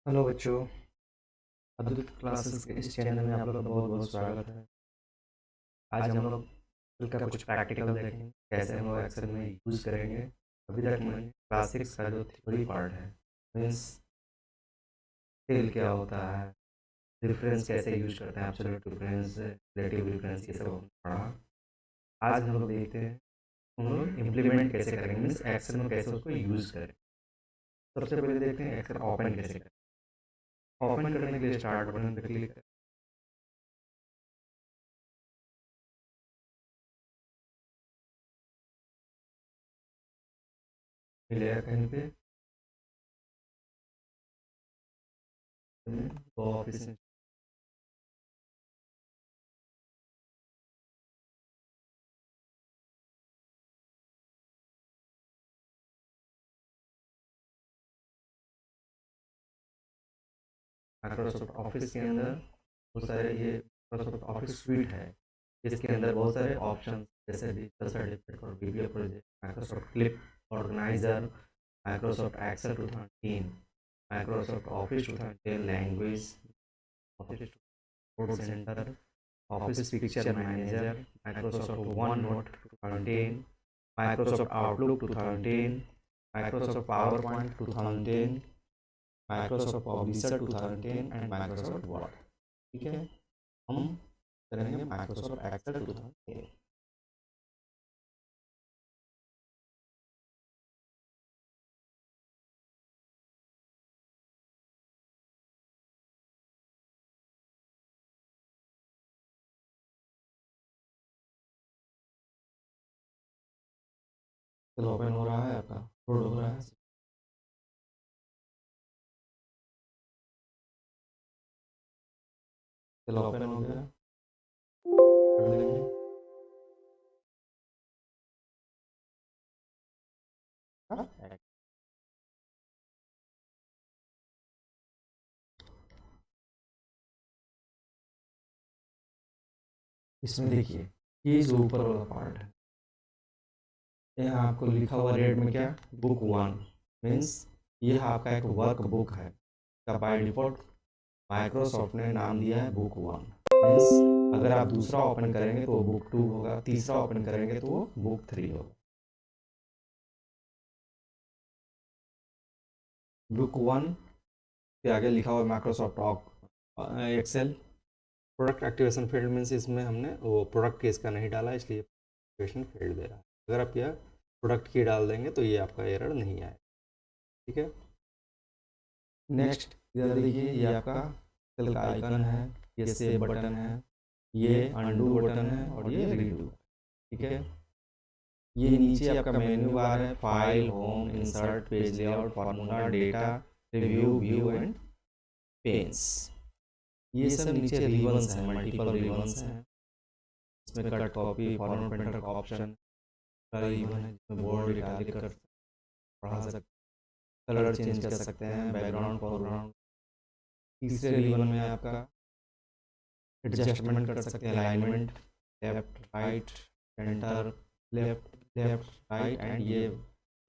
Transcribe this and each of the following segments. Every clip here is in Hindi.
हेलो बच्चों। अद्भुत क्लासेस के इस चैनल में आप लोग का बहुत बहुत स्वागत है। आज हम लोग एक्सेल का कुछ प्रैक्टिकल देखेंगे, कैसे हम लोग एक्सेल में यूज़ करेंगे। अभी तक मैंने क्लासिक्स का जो थ्योरी पार्ट है, मीन्स सेल क्या होता है, डिफरेंस कैसे यूज करते हैं, एब्सोल्यूट डिफरेंस, रिलेटिव डिफरेंस, ये सब हमने पढ़ा। आज हम लोग देखते हैं हम लोग इम्प्लीमेंट कैसे करेंगे, मीन्स एक्सेल में कैसे उसको यूज़ करें। सबसे पहले देखते हैं एक्सेल ओपन कैसे करें। ओपन करने के लिए स्टार्ट बटन पर क्लिक करें। मिलेगा कहीं पे तो ऑफिस में माइक्रोसॉफ्ट ऑफिस के अंदर बहुत सारे ये माइक्रोसॉफ्ट ऑफिस स्वीट है, जिसके अंदर बहुत सारे ऑप्शन जैसे डिजिटल सर्टिफिकेट और video project, Microsoft Clip Organizer, Microsoft Excel 2003, Microsoft Office 2010 language, Office code centre, Office picture manager, Microsoft OneNote 2010, Microsoft Outlook 2010, Microsoft PowerPoint 2010, Microsoft Publisher 2010 and Microsoft Word. ठीक है, हम करेंगे माइक्रोसॉफ्ट एक्सेल 2010। चलो ओपन हो रहा है, आपका लोड हो रहा है। चलो ओपन हो गया, कर लेंगे। हाँ? इसमें देखिए, ये जो ऊपर वाला पार्ट है, यहाँ आपको लिखा हुआ रेड में क्या, बुक वन, मीन्स ये आपका एक वर्क बुक है का बाय डिफॉल्ट माइक्रोसॉफ्ट ने नाम दिया है बुक वन। मीन्स अगर आप दूसरा ओपन करेंगे तो वो बुक टू होगा, तीसरा ओपन करेंगे तो वो बुक थ्री होगा। बुक वन के आगे लिखा हुआ Microsoft Excel. Product activation field means इसमें हमने वो प्रोडक्ट केस का नहीं डाला, इसलिए एक्टिवेशन फील्ड दे रहा है। अगर आप यह प्रोडक्ट की डाल देंगे तो ये आपका एरर नहीं आएगा। ठीक है, नेक्स्ट इधर देखिए, ये आपका सेल का आइकन है, ये सेव बटन है, ये अंडू बटन है और ये रीडू। ठीक है, ये नीचे आपका मेन्यू बार है, file, home, insert, page layout, formula, data, review, view and pains. ये सब नीचे रिबन्स हैं, मल्टीपल रिबन्स हैं। इसमें कट कॉपी, फॉर्मेट प्रिंटर का ऑप्शन का रिबन है, जिसमें बोल्ड इटैलिक कर पढ़ा सकते, कलर चेंज कर सकते हैं, बैकग्राउंड, फोरग्राउंड। तीसरे रिबन में आपका एडजस्टमेंट कर सकते हैं, alignment, left right, centre, left left right and ये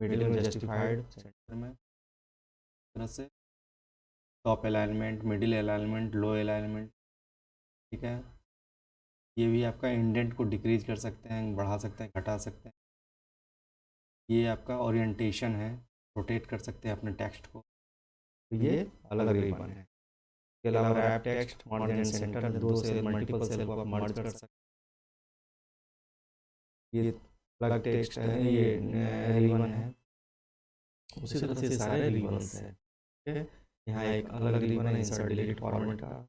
मिडिल में जस्टिफाइड, सेंटर में तरह से टॉप अलाइनमेंट, मिडिल अलाइनमेंट, लो अलाइनमेंट। ठीक है, ये भी आपका इंडेंट को डिक्रीज कर सकते हैं, बढ़ा सकते हैं, घटा सकते हैं। ये आपका ओरिएंटेशन है, रोटेट कर सकते हैं अपने टेक्स्ट को। तो ये अलग रिबन है। इसके अलावा wrap text, merge and centre, दो सेल मल्टीपल सेल को आप मर्ज कर सकते हैं। ये अलग टेक्स्ट है, ये रिबन है। उसी तरह से सारे रिबन्स हैं। ठीक है, यहाँ एक अलग रिबन है इंसर्ट डिलीट फॉर्मेट का।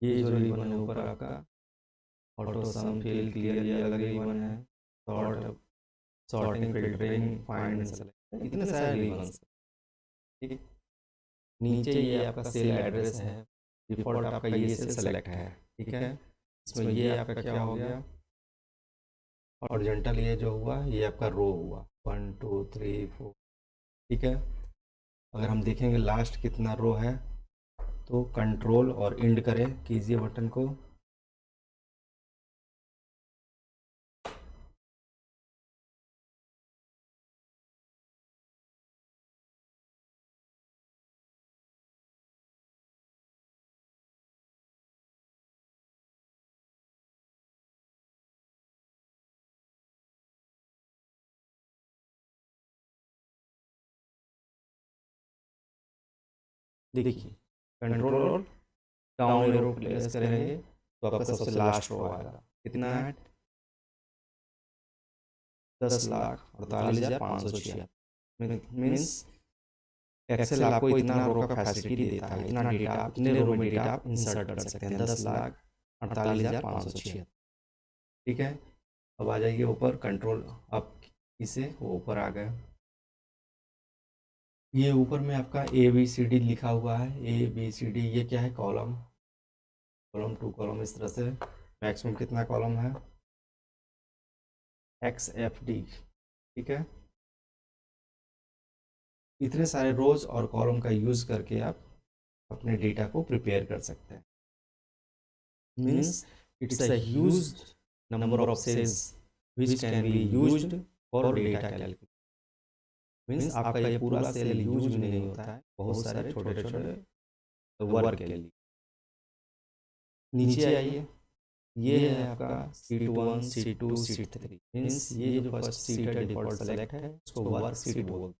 ये जो रिबन है ऊपर आपका ऑटो सम, फिल, क्लियर, ये अलग रिबन है। Sort, sorting, filtering, find and select, इतने सारे रिबन्स। ठीक, नीचे ये आपका सेल एड्रेस है, डिफ़ॉल्ट आपका ये सेल सेलेक्ट है। ठीक है, इसमें ये आपका क्या हो गया, हॉरिजॉन्टल ये जो हुआ ये आपका रो हुआ, 1 2 3 4। ठीक है, अगर हम देखेंगे लास्ट कितना रो है, तो कंट्रोल और इंड करें, कीजिए बटन को। देखिए कंट्रोल और डाउन एरो प्रेस करेंगे तो आपका सबसे लास्ट रो आएगा। कितना है? 10,48,506। मीन्स एक्सेल आपको इतना रो का फैसिलिटी देता है, इतना डेटा आप इतने रो में डेटा आप इंसर्ट कर सकते हैं। 10,48,506। ठीक है। अब आ जाइए ऊपर, कंट्रोल अब इसे वो ऊपर आ गया। ये ऊपर में आपका ABCD लिखा हुआ है। ABCD ये क्या है? कॉलम, कॉलम टू कॉलम, इस तरह से मैक्सिमम कितना कॉलम है? XFD। ठीक है। इतने सारे रोज और कॉलम का यूज करके आप अपने डेटा को प्रिपेयर कर सकते हैं। Means it's a huge number of cells which can be used for data calculation. Means आपका ये पूरा सेल यूज भी नहीं होता है, बहुत सारे छोटे छोटे वर्क के लिए। नीचे आइए, ये है आपका शीट 1, शीट 2, शीट 3। मीन्स ये जो फर्स्ट शीट है डिफॉल्ट सेलेक्ट है, उसको वर्क शीट बोलते हैं।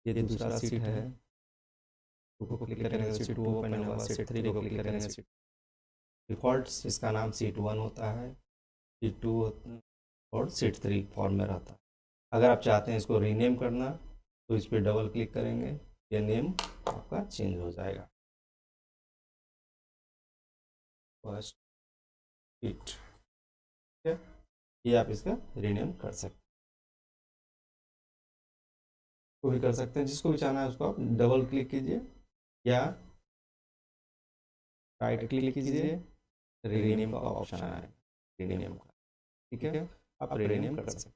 ये दूसरा शीट है, टू को क्लिक करेंगे तो शीट 2 ओपन होगा। शीट 3 को क्लिक करेंगे, शीट डिफॉल्ट इसका नाम शीट 1 होता है, शीट 2 और शीट 3 फॉर्म में रहता है। अगर आप चाहते हैं इसको रीनेम करना तो इस पर डबल क्लिक करेंगे, ये नेम आपका चेंज हो जाएगा। फर्स्ट शीट, ठीक है। ये आप इसका रीनेम कर सकते हैं, को भी कर सकते हैं। जिसको भी चाहना है उसको आप डबल क्लिक कीजिए या राइट क्लिक कीजिए, रीनेम का ऑप्शन आए, रीनेम का, ठीक है। आप रीनेम कर सकते हैं।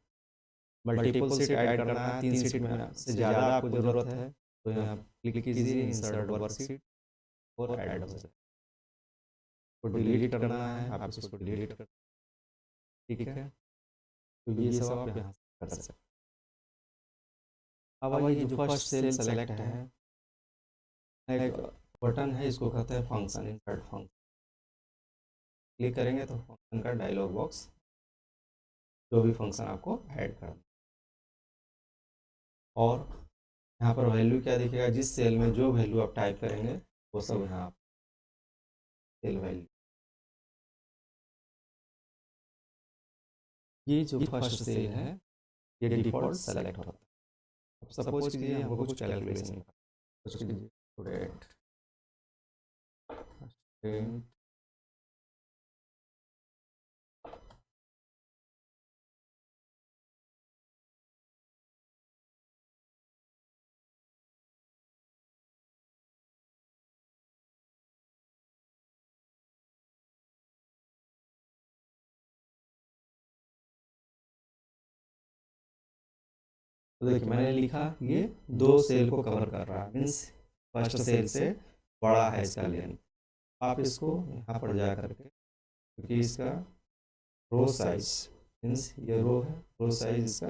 मल्टीपल सीट ऐड करना है, 3 सीट में से ज़्यादा आपको ज़रूरत है तो यहाँ क्लिक कीजिए, इंसर्ट वर्क सीट और ऐड हो जाए। को डिलीट करना है आप इसको डिलीट कर, ठीक है। तो ये सब आप यहाँ से कर सकते हैं। अब ये जो फर्स्ट सेल सेलेक्ट है, एक बटन है, इसको कहते हैं फंक्शन, इंसर्ट फंक्शन। क्लिक करेंगे तो फंक्शन का डायलॉग बॉक्स, जो भी फंक्शन आपको ऐड करना, और यहाँ पर वैल्यू क्या दिखेगा? जिस सेल में जो वैल्यू आप टाइप करेंगे वो सब यहाँ सेल वैल्यू। ये जो फर्स्ट सेल है ये डिफॉल्ट सेलेक्ट होता है। अब सपोज कीजिए हमको कुछ कैलकुलेशन, कुछ कीजिए स्टूडेंट, तो देखिए मैंने लिखा ये 2 सेल को कवर कर रहा है, मीन्स फर्स्ट सेल से बड़ा है इसका लेंथ। आप इसको यहाँ पर जा करके, क्योंकि इसका रो साइज, मीन्स ये रो है, रो साइज इसका,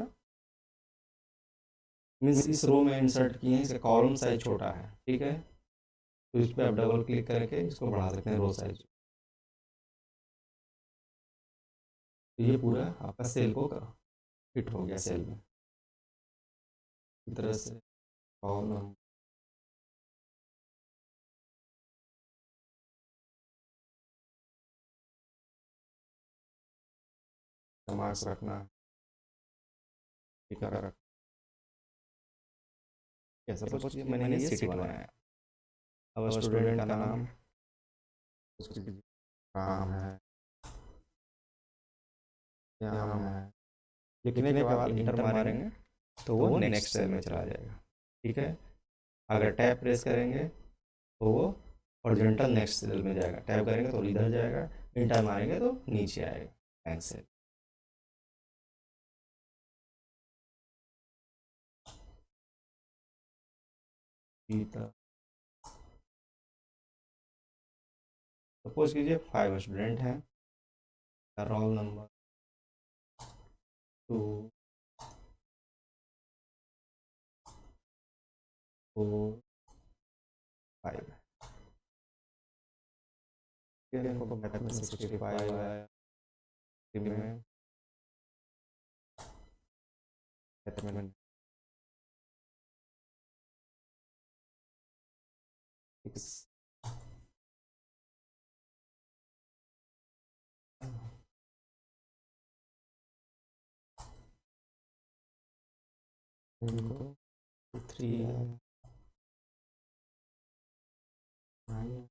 मीन्स इस रो में इंसर्ट किए हैं, इसका कॉलम साइज छोटा है, ठीक है। तो इस पर आप डबल क्लिक करके इसको बढ़ा सकते हैं रो साइज। तो ये पूरा आपका सेल को फिट हो गया सेल में, इस तरह से कॉलम। मार्क्स रखना, टिका रख, कैसा सपोज मैंने ये सिटी बनाया। अब स्टूडेंट का नाम, काम है, क्या नाम है, लिखने के बाद इंटर मारेंगे तो वो नेक्स्ट सेल में चला जाएगा, ठीक है। अगर टैब प्रेस करेंगे तो वो हॉरिजॉन्टल नेक्स्ट सेल में जाएगा, टैब करेंगे तो इधर जाएगा, इंटर मारेंगे तो नीचे आएगा नेक्स्ट सेल। सपोज कीजिए 5 स्टूडेंट हैं, रोल नंबर 2 4 5, इनको मैथ में 65 आया, में मैथ में 6 इनको 3 है 9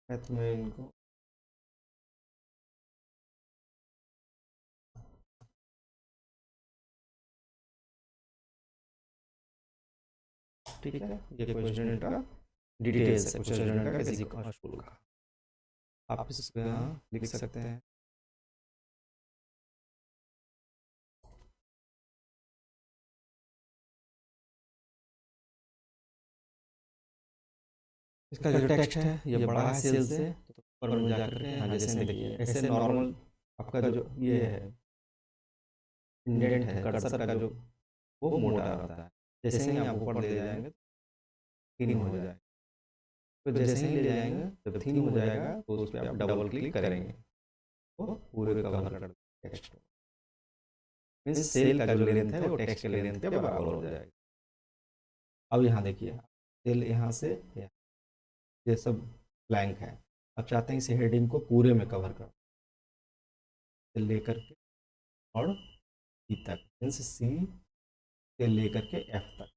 मैथ में इनको ठीक है। ये कोई स्टूडेंट का डिटेल्स है, कुछ स्टूडेंट का किसी का स्कूल का, आप इसको यहाँ लिख सकते हैं। इसका जो टेक्स्ट है ये बड़ा है सेल से, तो ऊपर में जाकर के हाँ जैसे देखिए ऐसे नॉर्मल आपका जो ये है इंडेंट है कर्सर का जो वो मोटा रहता है, जैसे ही आप ऊपर ले जाएंगे थीन हो जाएगा। तो जैसे ही ले जाएंगे जब थीन हो जाएगा तो उस पर आप डबल क्लिक करेंगे तो पूरे कवर कर टेक्स्ट, मीन्स सेल का जो लेंथ है वो टेक्स्ट के लेंथ के बराबर हो जाएगा। अब यहाँ देखिए सेल यहाँ से ये सब ब्लैंक है, अब चाहते हैं इस हेडिंग को पूरे में कवर कर लेकर के और ई तक, मीन्स सी से लेकर के एफ तक,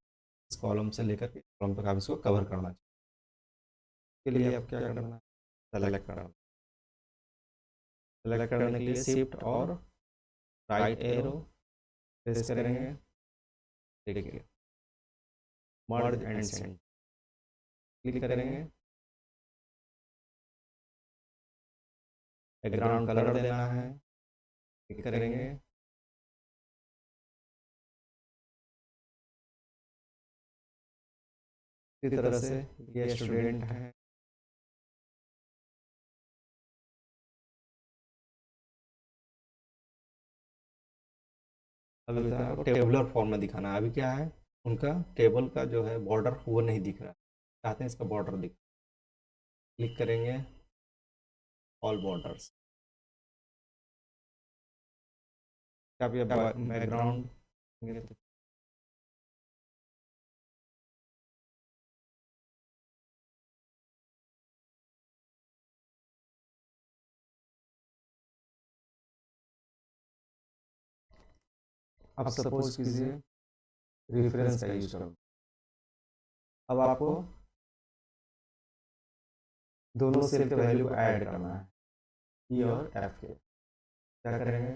इस कॉलम से लेकर के कॉलम तक आप इसको कवर करना चाहिए। इसके लिए आप क्या करना है, सेलेक्ट करना, सेलेक्ट करने के लिए शिफ्ट और राइट एरो प्रेस करेंगे, देखिए मर्ज एंड सेंड क्लिक करेंगे, बैकग्राउंड कलर देना है, क्लिक करेंगे, इसी तरह से ये स्टूडेंट है अभी आपको टेबुलर फॉर्म में दिखाना है। अभी क्या है उनका टेबल का जो है बॉर्डर वो नहीं दिख रहा, चाहते हैं इसका बॉर्डर दिख, क्लिक करेंगे ऑल बॉर्डर्स, बैकग्राउंड आप सपोज कीजिए रेफरेंस का यूज करो। अब आपको दोनों सेल के वैल्यू को ऐड करना है, ई और एफ के, क्या करेंगे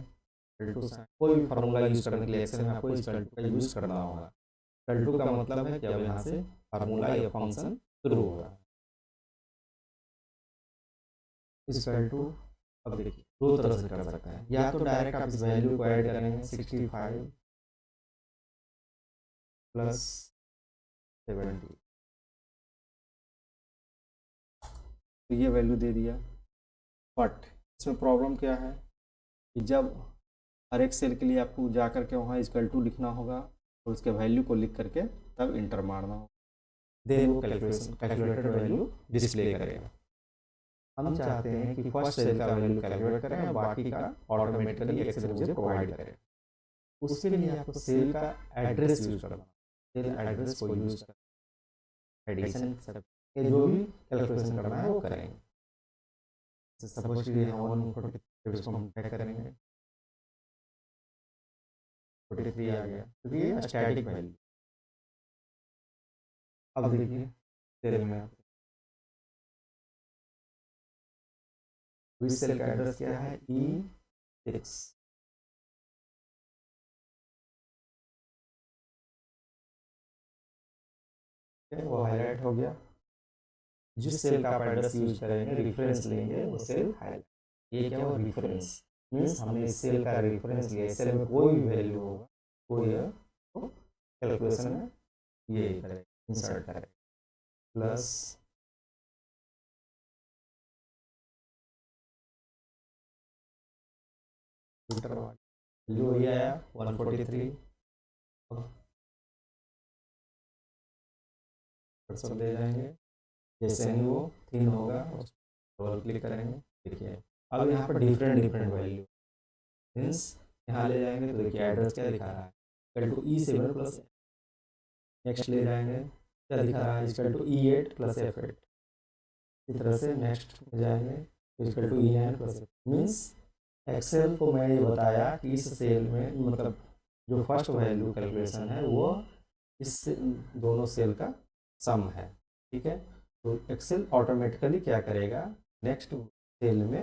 कोई भी फार्मूला यूज करने के लिए एक्सेल में आपको इस का यूज करना होगा। टू का मतलब है कि अब यहाँ से फार्मूला या फंक्शन शुरू होगा। इस टू अब देखिए दो तरह से कर सकते हैं, या तो डायरेक्ट आप इस वैल्यू को ऐड करेंगे 65 प्लस 70, तो ये वैल्यू दे दिया। बट इसमें प्रॉब्लम क्या है कि जब हर एक सेल के लिए आपको जा करके वहाँ इक्वल लिखना होगा और उसके वैल्यू को लिख करके तब इंटर मारना होगा, देन वो कैलकुलेटेड वैल्यू डिस्प्ले करेगा। हम चाहते हैं कि फर्स्ट सेल का वैल्यू कैलकुलेट करें और बाकी का ऑटोमेटिकली एक्सेल मुझे प्रोवाइड करें। उसके लिए आपको सेल का एड्रेस यूज करना, सेल एड्रेस को यूज कर एडिशन सेटअप जो भी कैलकुलेशन करना है वो करेंगे। सपोज कि यहाँ 143 को हम टाइप करेंगे, 43 आ गया क्योंकि ये स्टैटिक वैल्यू। अब देखिए सेल में इस सेल का एड्रेस क्या है, E6, वो हाईलाइट हो गया। जिस सेल का आप एड्रेस यूज करेंगे रेफरेंस लेंगे वो सेल हाईलाइट, ये क्या हो रेफरेंस मीन्स हमने इस सेल का रेफरेंस लिया, सेल में कोई भी वैल्यू होगा कोई है तो कैलकुलेशन में ये करें इंसर्ट करें प्लस वैल्यू ये आया 143, ले जाएंगे, जैसे ही वो 3 होगा डबल क्लिक करेंगे, देखिए अब यहाँ पर डिफरेंट वैल्यू मीन्स यहाँ ले जाएंगे तो देखिए एड्रेस क्या दिखा रहा है, equal to E7 plus next ले जाएंगे क्या दिखा रहा है, equal to E8 plus F8। इस तरह से नेक्स्ट में जाएंगे, equal to E9 plus means Excel को मैंने ये बताया कि इस सेल में मतलब जो फर्स्ट वैल्यू कैलकुलेशन है वो इस दोनों सेल का सम है, ठीक है। तो एक्सेल ऑटोमेटिकली क्या करेगा, नेक्स्ट सेल में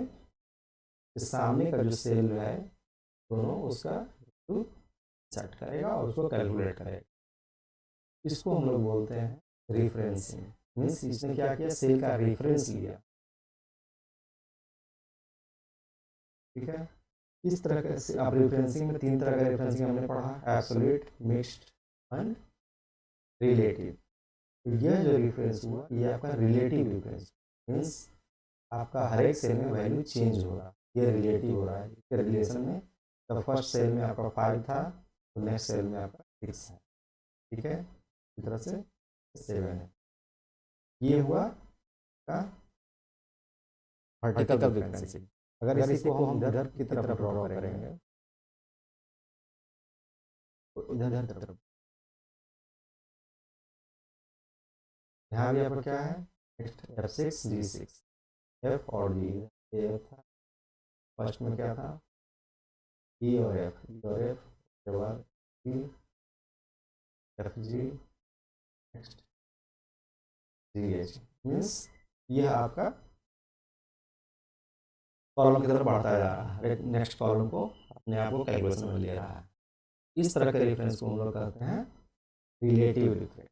इस सामने का जो सेल है दोनों उसका सेट करेगा और उसको कैलकुलेट करेगा। इसको हम लोग बोलते हैं रिफरेंसिंग। मीन्स इसने क्या किया, सेल का रेफरेंस लिया, ठीक है। इस तरह का आप रेफरेंसिंग में 3 तरह का रेफरेंसिंग हमने पढ़ा, एब्सोल्यूट, मिक्स्ड एंड रिलेटिव। तो यह जो रेफरेंस हुआ ये आपका रिलेटिव रेफरेंस, मीन्स आपका हर एक सेल में वैल्यू चेंज हो रहा है, ये रिलेटिव हो रहा है। इसके रिलेशन में तो फर्स्ट सेल में आपका 5 था तो नेक्स्ट सेल में आपका 6 है, ठीक है। इस तरह से 7 है। ये हुआ का वर्टिकल रेफरेंसिंग। अगर इसी को हम इधर की तरफ ड्रॉ करेंगे तो इधर की तरफ, यहाँ भी आपका क्या है, F6 G6, F और G, ये था फर्स्ट में क्या था, E और F, E और F के बाद G, F G, next G H। Means यह आपका कॉलम की तरफ बढ़ता जा रहा है, नेक्स्ट कॉलम को अपने आप को कैलकुलेशन में ले रहा है। इस तरह के रेफरेंस को हम लोग कहते हैं रिलेटिव रेफरेंस,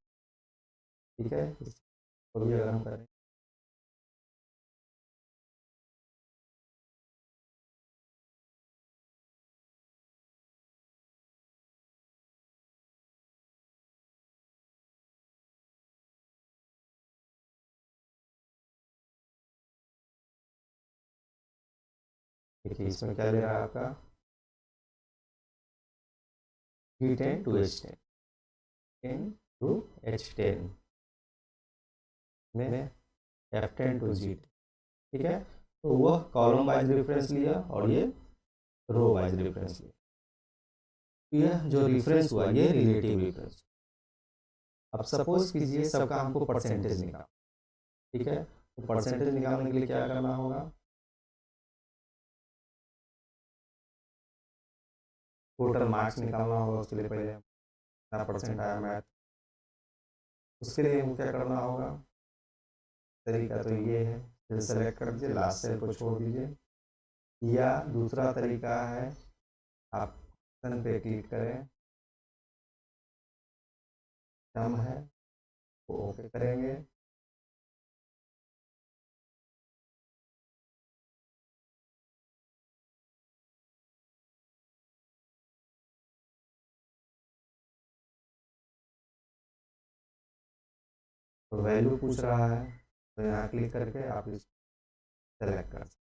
ठीक है। इसको भी अगर हम करें, देखिए इसमें क्या ले रहा है आपका G10 to H10, 10 to H10 में F10 to G10, ठीक है। तो वह कॉलम वाइज रेफरेंस लिया और ये रो वाइज रेफरेंस लिया। यह जो रेफरेंस हुआ ये रिलेटिव रेफरेंस। अब सपोज कीजिए सबका हमको परसेंटेज निकाल, ठीक है। तो परसेंटेज निकालने के लिए क्या करना होगा, टोटल मार्क्स निकालना होगा। उसके लिए पहले कितना परसेंट आया मैथ, उसके लिए हमको क्या करना होगा, तरीका तो ये है, सेल सेलेक्ट कर दीजिए, लास्ट सेल को छोड़ दीजिए। या दूसरा तरीका है, आप ऑप्शन पे क्लिक करें, सम है वो ओके करेंगे, तो वैल्यू पूछ रहा है तो यहाँ क्लिक करके आप इस सेलेक्ट कर सकते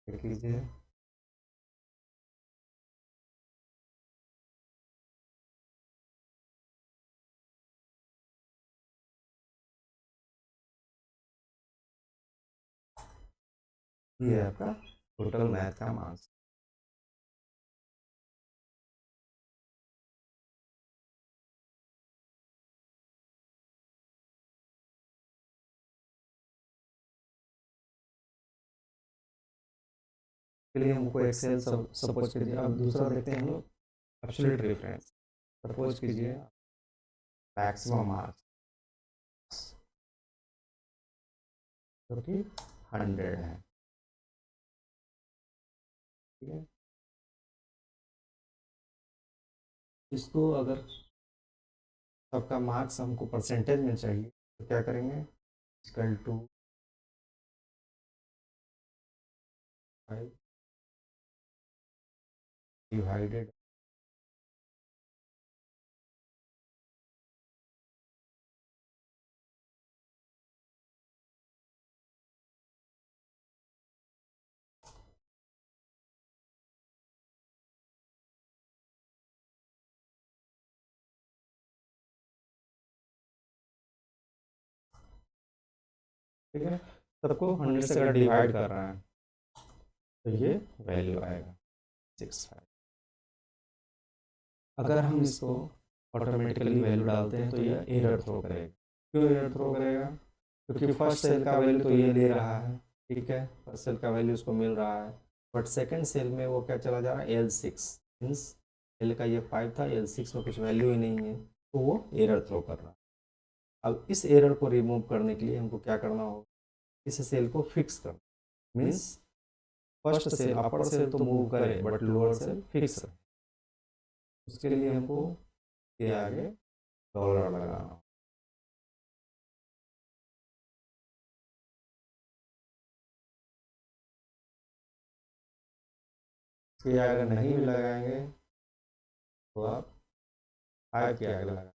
हैं। कीजिए, ये आपका टोटल मैथ का मार्क्स। के लिए हमको एक्सेल सपोज कीजिए। अब दूसरा देखते हैं हम लोग एब्सोल्यूट रेफरेंस। सपोज कीजिए मैक्सिमम मार्क्स जो कि 100 है, ठीक है। इसको अगर सबका मार्क्स हमको परसेंटेज में चाहिए तो क्या करेंगे, इक्वल टू 5 डिवाइडेड, ठीक है। सबको 100 से अगर डिवाइड कर रहे हैं तो ये वैल्यू आएगा 65। अगर हम इसको ऑटोमेटिकली वैल्यू डालते हैं तो ये एरर थ्रो करेगा। क्यों एरर थ्रो करेगा? क्योंकि फर्स्ट सेल का वैल्यू तो ये ले रहा है, ठीक है, फर्स्ट सेल का वैल्यू उसको मिल रहा है, बट सेकंड सेल में वो क्या चला जा रहा है, L6, मीन्स एल का ये 5 था, L6 में कुछ वैल्यू ही नहीं है, तो वो एरर थ्रो कर रहा है। अब इस एरर को रिमूव करने के लिए हमको क्या करना होगा, इस सेल को फिक्स करना, मीन्स फर्स्ट सेल अपर सेल तो मूव करे बट लोअर सेल फिक्स रहे। उसके लिए हमको ये आगे डॉलर लगाना, इसके अगर नहीं भी लगाएंगे तो आप 5 के आगे लगा,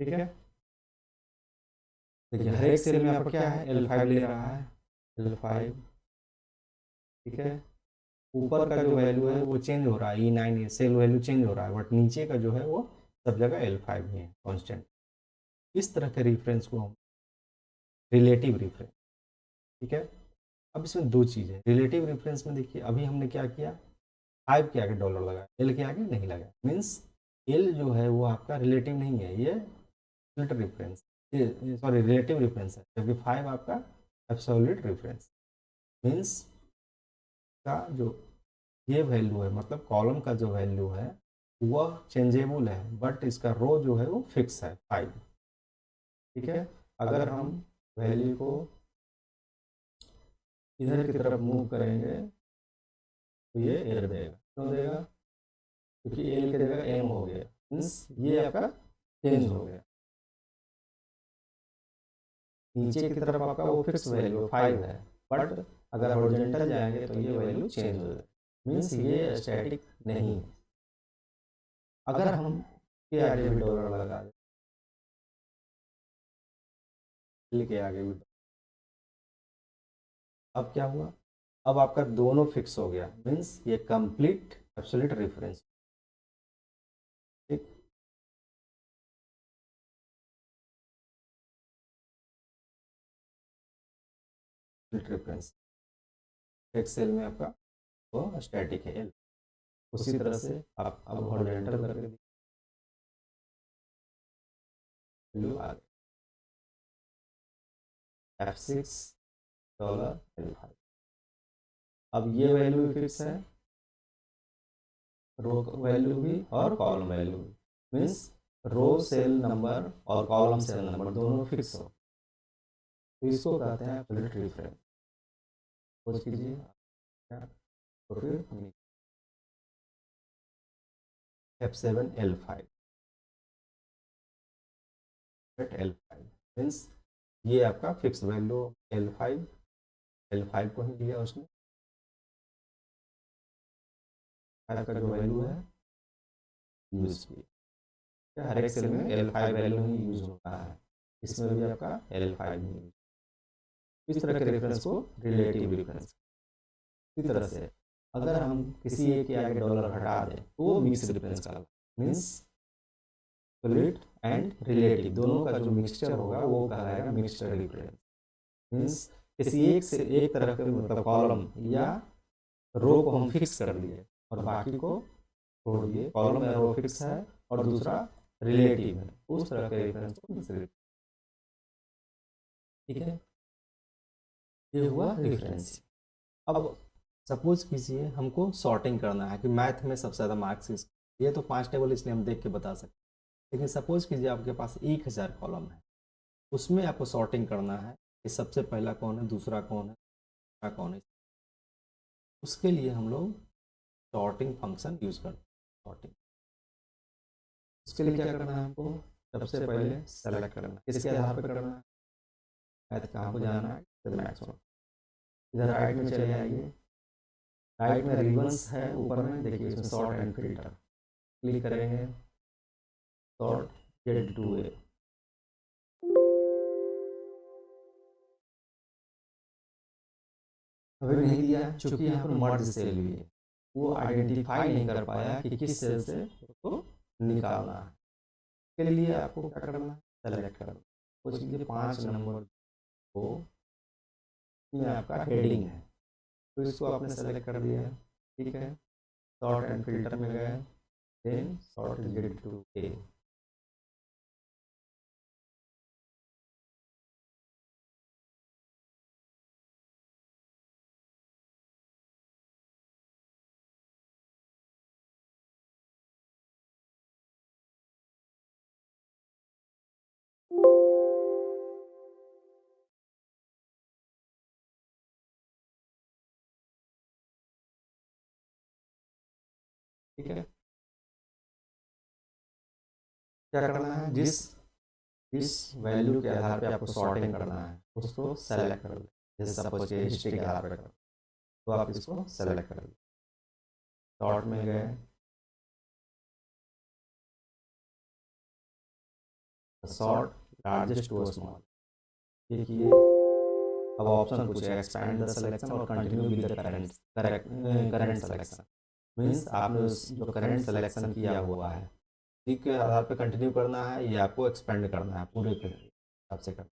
ठीक है। देखिए हर एक सेल में आपका क्या है, L5 ले रहा है, L5, ठीक है। ऊपर का जो वैल्यू है वो चेंज हो रहा है, E9 सेल वैल्यू चेंज हो रहा है, बट नीचे का जो है वो सब जगह L5 ही है कांस्टेंट। इस तरह के रेफरेंस को हम रिलेटिव रेफरेंस, ठीक है। अब इसमें दो चीज़ है रिलेटिव रेफरेंस में, देखिए अभी हमने क्या किया, 5 के आगे डॉलर लगाया, L के आगे नहीं लगाया, मीन्स L जो है वो आपका रिलेटिव नहीं है, ये relative reference, sorry relative reference है, जबकि 5 आपका एब्सोल्यूट रेफरेंस, मीन्स का जो ये वैल्यू है, मतलब कॉलम का जो वैल्यू है वह चेंजेबल है, बट इसका रो जो है वो फिक्स है 5, ठीक है। अगर हम वैल्यू को इधर की तरफ मूव करेंगे तो ये एरर देगा, क्यों देगा, क्योंकि एल की जगह एम हो गया, मीन्स ये आपका चेंज हो गया, नीचे की तरफ आपका वो फिक्स वैल्यू 5 है, बट अगर हॉरिजॉन्टल जाएंगे तो ये वैल्यू चेंज हो जाएगी, मीन्स ये स्टैटिक नहीं है। अगर हम के आगे भी डॉलर लगा दें, एल के आगे भी, अब क्या हुआ, अब आपका दोनों फिक्स हो गया, मीन्स ये कंप्लीट एब्सोल्यूट रेफरेंस, ठीक। रेफरेंस एक्सेल में आपका वो स्टैटिक है एल, उसी तरह से आप अब हॉरिजॉन्टल करके वैल्यू आ गई F6 डॉलर L5। अब ये वैल्यू भी फिक्स है, रो वैल्यू भी और कॉलम वैल्यू भी, मीन्स रो सेल नंबर और कॉलम सेल नंबर दोनों फिक्स हो, तो इसको कहते हैं एब्सोल्यूट रेफरेंस। खोज कीजिए तो फिर F7 L5 L5, मीन्स ये आपका फिक्स वैल्यू L5, L5 को ही लिया उसने, 5 का जो वैल्यू है यूज किया, हर एक सेल में L5 वैल्यू ही यूज होता है, इसमें भी आपका L5 ही यूज, इस तरह के रेफरेंस को रिलेटिव रेफरेंस। इसी तरह से अगर हम किसी एक के आगे डॉलर हटा दें तो वो मिक्स रेफरेंस का, मीन्स एब्सोल्यूट एंड रिलेटिव दोनों का जो मिक्सचर होगा वो कहलाएगा मिक्सचर रेफरेंस, मीन्स किसी एक से एक तरह के मतलब कॉलम या रो को हम फिक्स कर दिए और बाकी को छोड़ दिए, कॉलम या रो फिक्स है और दूसरा रिलेटिव है, उस तरह के रेफरेंस को मिक्स रेफरेंस, ठीक है। ये हुआ रेफरेंस। अब सपोज कीजिए हमको सॉर्टिंग करना है कि मैथ में सबसे ज़्यादा मार्क्स, ये तो 5 टेबल इसलिए हम देख के बता सकते हैं, लेकिन सपोज कीजिए आपके पास 1000 कॉलम है, उसमें आपको सॉर्टिंग करना है कि सबसे पहला कौन है, दूसरा कौन है, तीसरा कौन है, उसके लिए हम लोग सॉर्टिंग फंक्शन यूज करते हैं। सॉर्टिंग उसके लिए क्या करना है हमको, सबसे पहले सेलेक्ट करना है, किसके आधार पर करना है, मैथ कहाँ को जाना है, तो मैथ्स में इधर राइट में चले आइए, राइट में रिबन्स है ऊपर में, देखिए इसमें सॉर्ट एंड फिल्टर क्लिक करेंगे, सॉर्ट Z2A, अभी नहीं दिया चूंकि यहाँ पर मर्ज सेल भी है, वो आइडेंटिफाई नहीं कर पाया कि किस सेल से उसको निकालना है, इसके लिए आपको क्या करना है, सेलेक्ट करना, कुछ ये 5 नंबर को में आपका हेडिंग है, तो इसको आपने सेलेक्ट कर दिया, ठीक है। सॉर्ट एंड फिल्टर में गए, देन सॉर्ट रिलेटेड टू ए, ठीक है। क्या करना है, जिस वैल्यू के आधार पे आपको सॉर्टिंग करना है उसको सेलेक्ट कर लें। जैसे सपोज के हिस्ट्री के आधार पर तो आप इसको सेलेक्ट कर लें, सॉर्ट में गए, सॉर्ट लार्जेस्ट टू स्मॉल, देखिए अब ऑप्शन पूछेगा एक्सपैंड द सिलेक्शन और continue with the current selection. Means आपने जो करंट सिलेक्शन किया हुआ है उसी के आधार पे कंटिन्यू करना है या आपको एक्सपेंड करना है पूरे के हिसाब से करना,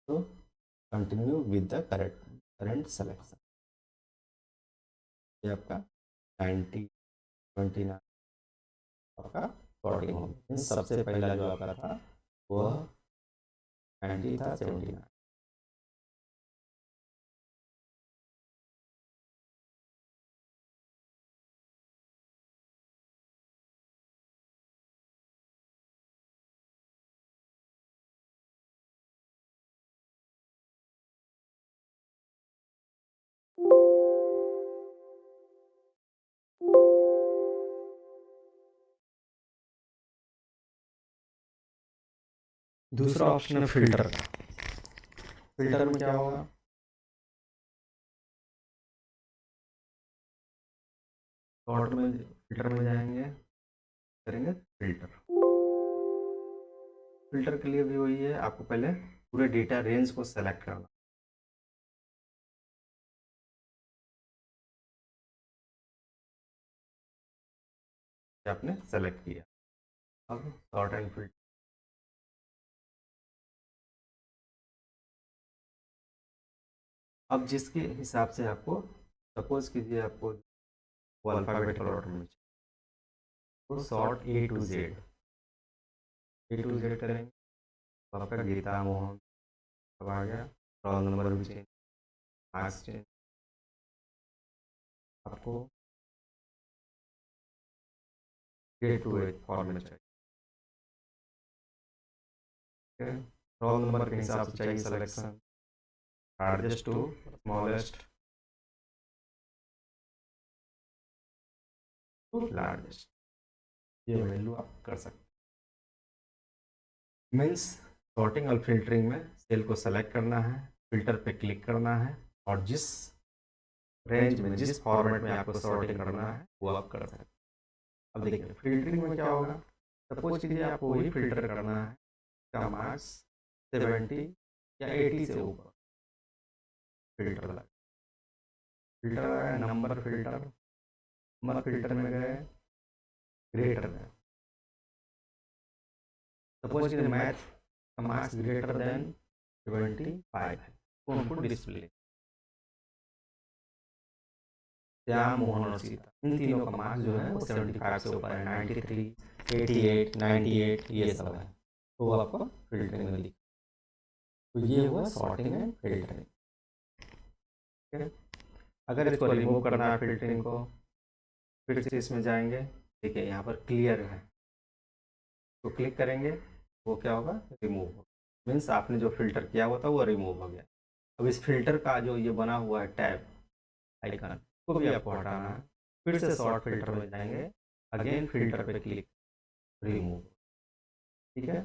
तो continue with the current selection. ये आपका 90 29 आपका सॉर्टिंग हो गया। सबसे पहला जो आपका था वह 90 था, 79। दूसरा ऑप्शन है फिल्टर का। फिल्टर में क्या होगा, सॉर्ट में फिल्टर में जाएंगे, करेंगे फिल्टर। फिल्टर के लिए भी वही है, आपको पहले पूरे डेटा रेंज को सेलेक्ट करना, आपने सेलेक्ट किया। अब सॉर्ट एंड फिल्टर, अब जिसके हिसाब से आपको, सपोज कीजिए आपको वो अल्फ़ाबेटिकल ऑर्डर में चाहिए, तो सॉर्ट ए टू जेड करेंगे, तो आपका गीता मोहन सब आ गया, रोल नंबर भी चेंज, मार्क्स चेंज, आपको A to A फॉर्मेट चाहिए, ठीक है। रोल नंबर के हिसाब से चाहिए selection, largest to smallest to largest, ये वैल्यू आप कर सकते हैं। मीन्स सॉर्टिंग और फिल्टरिंग में सेल को सेलेक्ट करना है, फिल्टर पे क्लिक करना है, और जिस रेंज में जिस फॉर्मेट में आपको सॉर्टिंग करना है वो आप कर सकते हैं। अब देखिए फिल्टरिंग में क्या होगा, सपोज कीजिए आपको वही फिल्टर करना है, का मार्क्स 70 या 80 से ऊपर, फिल्टर लगा, फिल्टर लगाया, नंबर फिल्टर में गए, ग्रेटर में, सपोज कीजिए मैथ का मार्क्स ग्रेटर देन 75 है, तो उनको डिस्प्ले, श्याम मोहन और सीता इन तीनों का मार्क्स जो है वो 75 से ऊपर है, 93 88 98 ये सब है, तो वो आपको फिल्टरिंग में दिख, तो ये हुआ सॉर्टिंग एंड फिल्टरिंग, ठीक है। अगर इसको रिमूव करना है फिल्टरिंग को, फिर से इसमें जाएंगे, देखिए यहाँ पर क्लियर है, तो क्लिक करेंगे, वो क्या होगा, रिमूव होगा। मीन्स आपने जो फिल्टर किया हुआ था वो रिमूव हो गया। अब इस फिल्टर का जो ये बना हुआ है टैब आइकन को भी आपको हटाना है, फिर से सॉर्ट फिल्टर में जाएंगे, अगेन फिल्टर पे क्लिक, रिमूव, ठीक है।